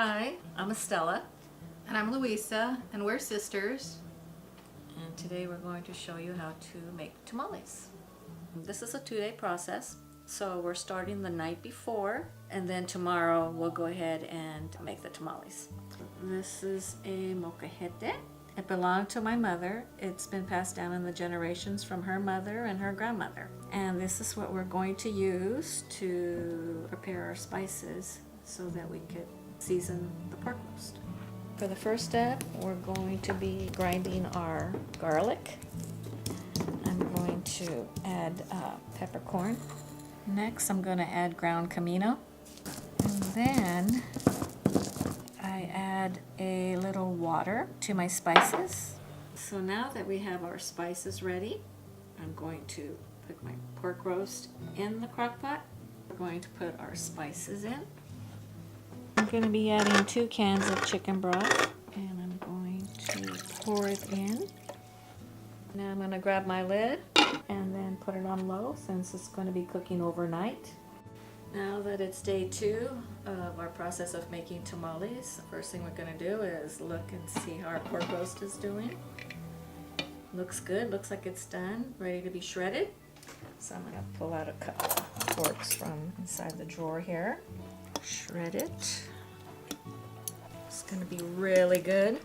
Hi, I'm Estela, And I'm Luisa, and we're sisters. and today we're going to show you how to make tamales. This is a 2-day process, so we're starting the night before, and then tomorrow we'll go ahead and make the tamales. This is a molcajete. It belonged to my mother. It's been passed down in the generations from her mother and her grandmother. And this is what we're going to use to prepare our spices so that we could season the pork roast. For the first step, we're going to be grinding our garlic. I'm going to add peppercorn. Next, I'm going to add ground comino. And then I add a little water to my spices. So now that we have our spices ready, I'm going to put my pork roast in the crock pot. We're going to put our spices in. I'm going to be adding 2 cans of chicken broth, and I'm going to pour it in. Now I'm going to grab my lid and then put it on low since it's going to be cooking overnight. Now that it's day 2 of our process of making tamales, the first thing we're going to do is look and see how our pork roast is doing. Looks good, looks like it's done, ready to be shredded. So I'm going to pull out a couple of forks from inside the drawer here. Shred it. It's going to be really good.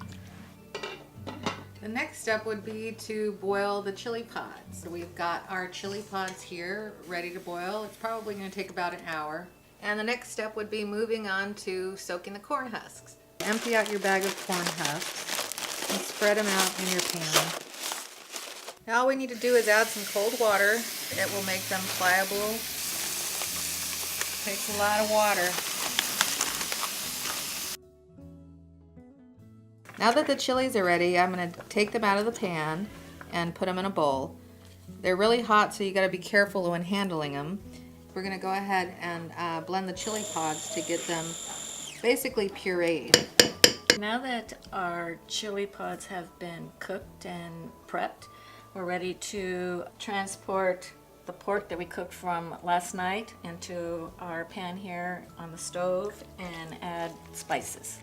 The next step would be to boil the chili pods. So we've got our chili pods here ready to boil. It's probably going to take about an hour. And the next step would be moving on to soaking the corn husks. Empty out your bag of corn husks and spread them out in your pan. Now all we need to do is add some cold water. It will make them pliable. Takes a lot of water. Now that the chilies are ready, I'm going to take them out of the pan and put them in a bowl. They're really hot, so you got to be careful when handling them. We're going to go ahead and blend the chili pods to get them basically pureed. Now that our chili pods have been cooked and prepped, we're ready to transport the pork that we cooked from last night into our pan here on the stove and add spices.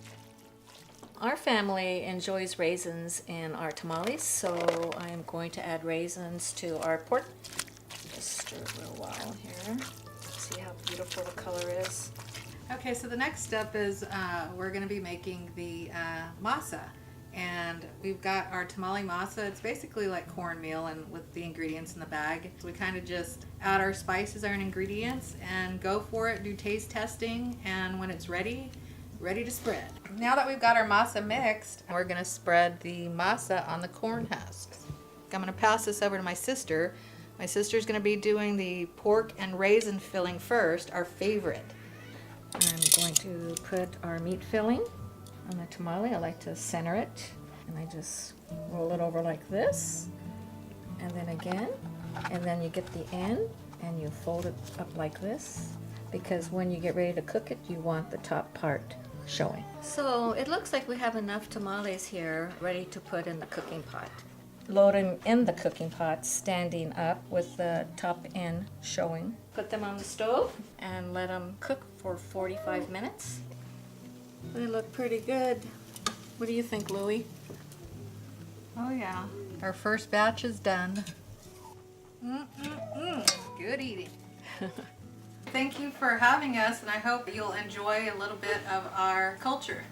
Our family enjoys raisins in our tamales, so I am going to add raisins to our pork. Just stir it a little while here. See how beautiful the color is. Okay, so the next step is we're going to be making the masa. And we've got our tamale masa. It's basically like cornmeal and with the ingredients in the bag. So we kind of just add our spices, our ingredients, and go for it, do taste testing, and when it's ready to spread. Now that we've got our masa mixed, we're going to spread the masa on the corn husks. I'm going to pass this over to my sister. My sister's going to be doing the pork and raisin filling first, our favorite. I'm going to put our meat filling on the tamale. I like to center it, and I just roll it over like this, and then again, and then you get the end and you fold it up like this, because when you get ready to cook it, you want the top part showing. So it looks like we have enough tamales here ready to put in the cooking pot. Load them in the cooking pot standing up with the top end showing. Put them on the stove and let them cook for 45 minutes. They look pretty good. What do you think, Louie? Oh yeah, our first batch is done. Good eating. Thank you for having us, and I hope you'll enjoy a little bit of our culture.